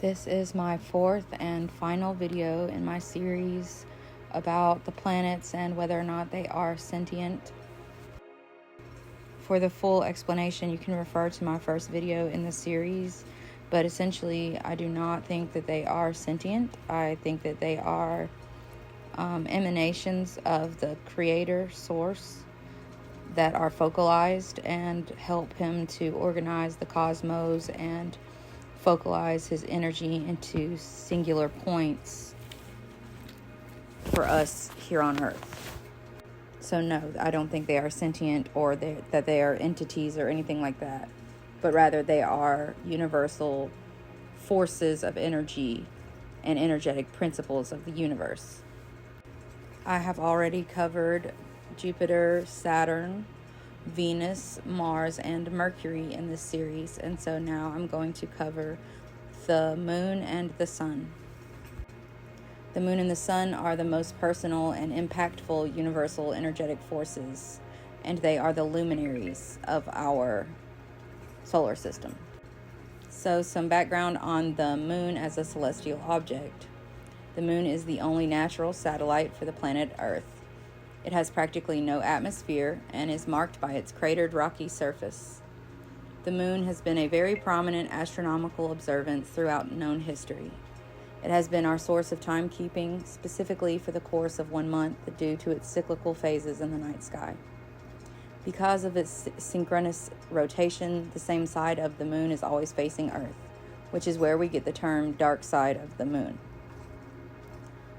This is my fourth and final video in my series about the planets and whether or not they are sentient. For the full explanation, you can refer to my first video in the series, but essentially I do not think that they are sentient. I think that they are emanations of the creator source that are focalized and help him to organize the cosmos and focalize his energy into singular points for us here on Earth. So no, I don't think they are sentient or that they are entities or anything like that, but rather they are universal forces of energy and energetic principles of the universe. I have already covered Jupiter, Saturn, Venus, Mars, and Mercury in this series, and so now I'm going to cover the moon and the sun. The moon and the sun are the most personal and impactful universal energetic forces, and they are the luminaries of our solar system. So some background on the moon as a celestial object. The moon is the only natural satellite for the planet Earth. It has practically no atmosphere and is marked by its cratered rocky surface. The moon has been a very prominent astronomical observance throughout known history. It has been our source of timekeeping, specifically for the course of 1 month due to its cyclical phases in the night sky. Because of its synchronous rotation, the same side of the moon is always facing Earth, which is where we get the term dark side of the moon.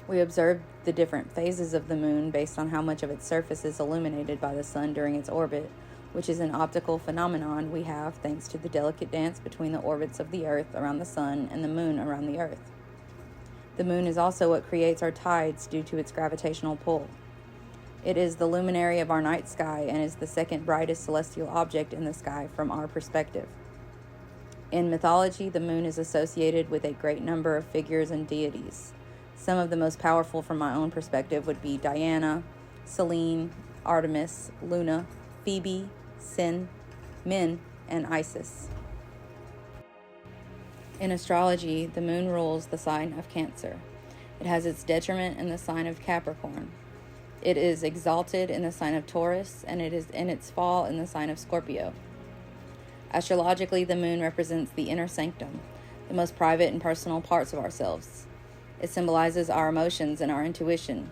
We observe the different phases of the moon based on how much of its surface is illuminated by the sun during its orbit, which is an optical phenomenon we have thanks to the delicate dance between the orbits of the Earth around the sun and the moon around the Earth. The moon is also what creates our tides due to its gravitational pull. It is the luminary of our night sky and is the second brightest celestial object in the sky from our perspective. In mythology, the moon is associated with a great number of figures and deities. Some of the most powerful from my own perspective would be Diana, Selene, Artemis, Luna, Phoebe, Sin, Min, and Isis. In astrology, the moon rules the sign of Cancer. It has its detriment in the sign of Capricorn. It is exalted in the sign of Taurus, and it is in its fall in the sign of Scorpio. Astrologically, the moon represents the inner sanctum, the most private and personal parts of ourselves. It symbolizes our emotions and our intuition.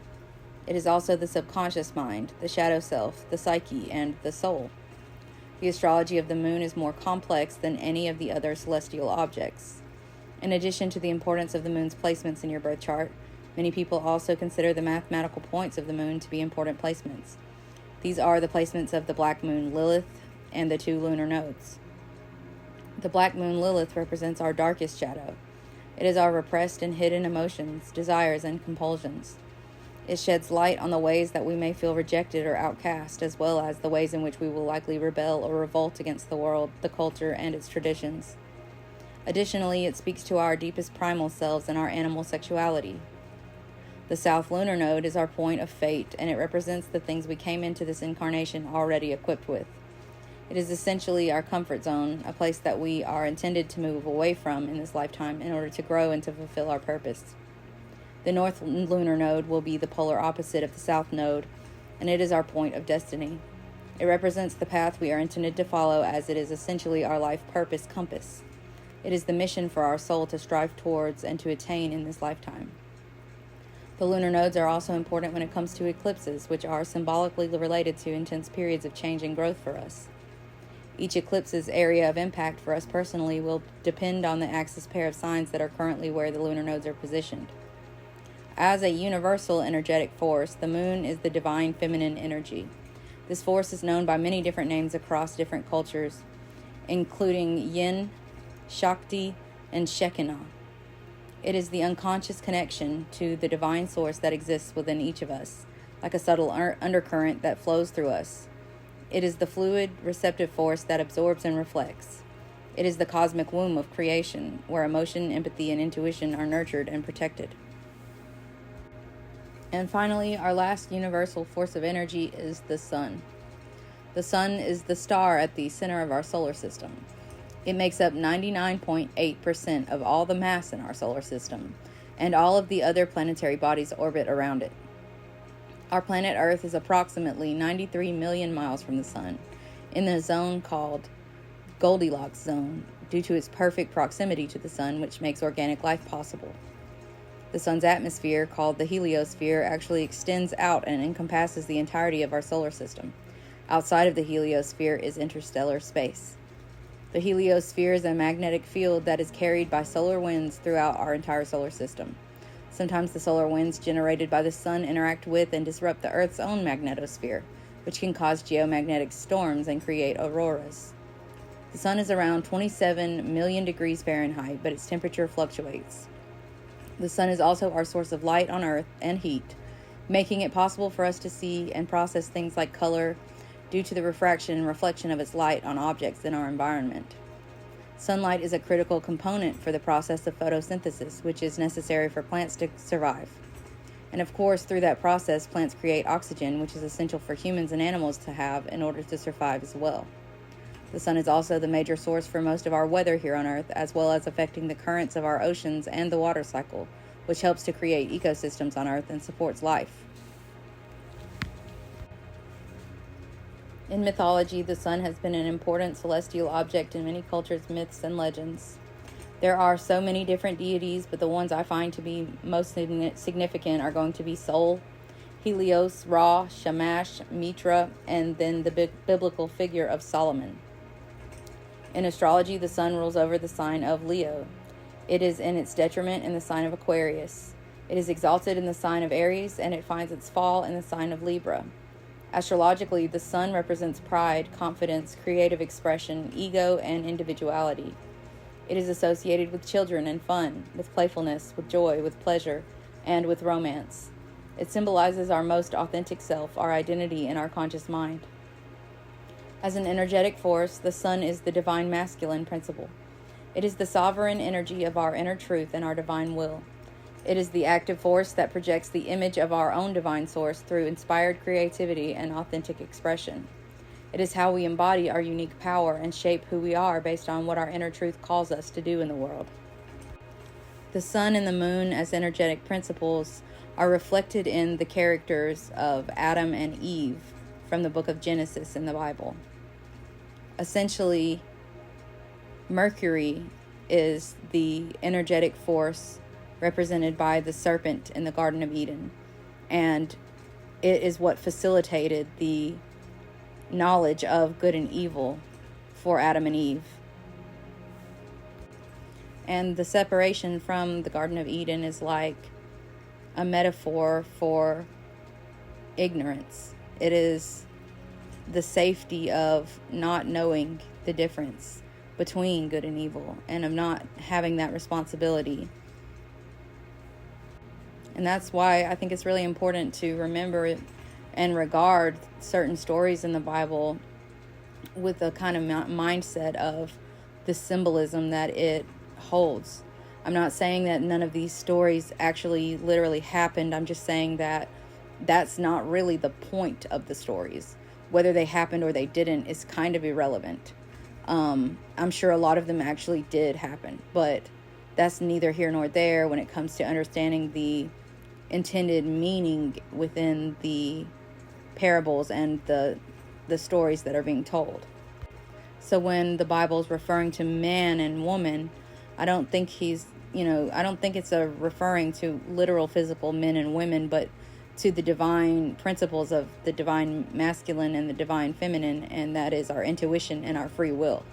It is also the subconscious mind, the shadow self, the psyche, and the soul. The astrology of the moon is more complex than any of the other celestial objects. In addition to the importance of the moon's placements in your birth chart, many people also consider the mathematical points of the moon to be important placements. These are the placements of the black moon Lilith and the 2 lunar nodes. The black moon Lilith represents our darkest shadow. It is our repressed and hidden emotions, desires, and compulsions. It sheds light on the ways that we may feel rejected or outcast, as well as the ways in which we will likely rebel or revolt against the world, the culture, and its traditions. Additionally, it speaks to our deepest primal selves and our animal sexuality. The South Lunar Node is our point of fate, and it represents the things we came into this incarnation already equipped with. It is essentially our comfort zone, a place that we are intended to move away from in this lifetime in order to grow and to fulfill our purpose. The North Lunar Node will be the polar opposite of the South Node, and it is our point of destiny. It represents the path we are intended to follow, as it is essentially our life purpose compass. It is the mission for our soul to strive towards and to attain in this lifetime. The lunar nodes are also important when it comes to eclipses, which are symbolically related to intense periods of change and growth for us. Each eclipse's area of impact for us personally will depend on the axis pair of signs that are currently where the lunar nodes are positioned. As a universal energetic force, the moon is the divine feminine energy. This force is known by many different names across different cultures, including Yin, Shakti, and Shekinah. It is the unconscious connection to the divine source that exists within each of us, like a subtle undercurrent that flows through us. It is the fluid, receptive force that absorbs and reflects. It is the cosmic womb of creation, where emotion, empathy, and intuition are nurtured and protected. And finally, our last universal force of energy is the sun. The sun is the star at the center of our solar system. It makes up 99.8% of all the mass in our solar system, and all of the other planetary bodies orbit around it. Our planet Earth is approximately 93 million miles from the Sun, in the zone called Goldilocks zone, due to its perfect proximity to the Sun, which makes organic life possible. The Sun's atmosphere, called the heliosphere, actually extends out and encompasses the entirety of our solar system. Outside of the heliosphere is interstellar space. The heliosphere is a magnetic field that is carried by solar winds throughout our entire solar system. Sometimes the solar winds generated by the Sun interact with and disrupt the Earth's own magnetosphere, which can cause geomagnetic storms and create auroras. The Sun is around 27 million degrees Fahrenheit, but its temperature fluctuates. The Sun is also our source of light on Earth and heat, making it possible for us to see and process things like color due to the refraction and reflection of its light on objects in our environment. Sunlight is a critical component for the process of photosynthesis, which is necessary for plants to survive. And of course, through that process, plants create oxygen, which is essential for humans and animals to have in order to survive as well. The Sun is also the major source for most of our weather here on Earth, as well as affecting the currents of our oceans and the water cycle, which helps to create ecosystems on Earth and supports life. In mythology, the Sun has been an important celestial object in many cultures, myths, and legends. There are so many different deities, but the ones I find to be most significant are going to be Sol, Helios, Ra, Shamash, Mitra, and then the biblical figure of Solomon. In astrology, the Sun rules over the sign of Leo. It is in its detriment in the sign of Aquarius. It is exalted in the sign of Aries, and it finds its fall in the sign of Libra. Astrologically, the Sun represents pride, confidence, creative expression, ego, and individuality. It is associated with children and fun, with playfulness, with joy, with pleasure, and with romance. It symbolizes our most authentic self, our identity, and our conscious mind. As an energetic force, the Sun is the divine masculine principle. It is the sovereign energy of our inner truth and our divine will. It is the active force that projects the image of our own divine source through inspired creativity and authentic expression. It is how we embody our unique power and shape who we are based on what our inner truth calls us to do in the world. The Sun and the Moon as energetic principles are reflected in the characters of Adam and Eve from the book of Genesis in the Bible. Essentially, Mercury is the energetic force represented by the serpent in the Garden of Eden, and it is what facilitated the knowledge of good and evil for Adam and Eve. And the separation from the Garden of Eden is like a metaphor for ignorance. It is the safety of not knowing the difference between good and evil and of not having that responsibility. And that's why I think it's really important to remember and regard certain stories in the Bible with a kind of mindset of the symbolism that it holds. I'm not saying that none of these stories actually literally happened. I'm just saying that that's not really the point of the stories. Whether they happened or they didn't is kind of irrelevant. I'm sure a lot of them actually did happen, but that's neither here nor there when it comes to understanding the intended meaning within the parables and the stories that are being told. So when the Bible is referring to man and woman, I don't think I don't think it's referring to literal physical men and women, but to the divine principles of the divine masculine and the divine feminine, and that is our intuition and our free will.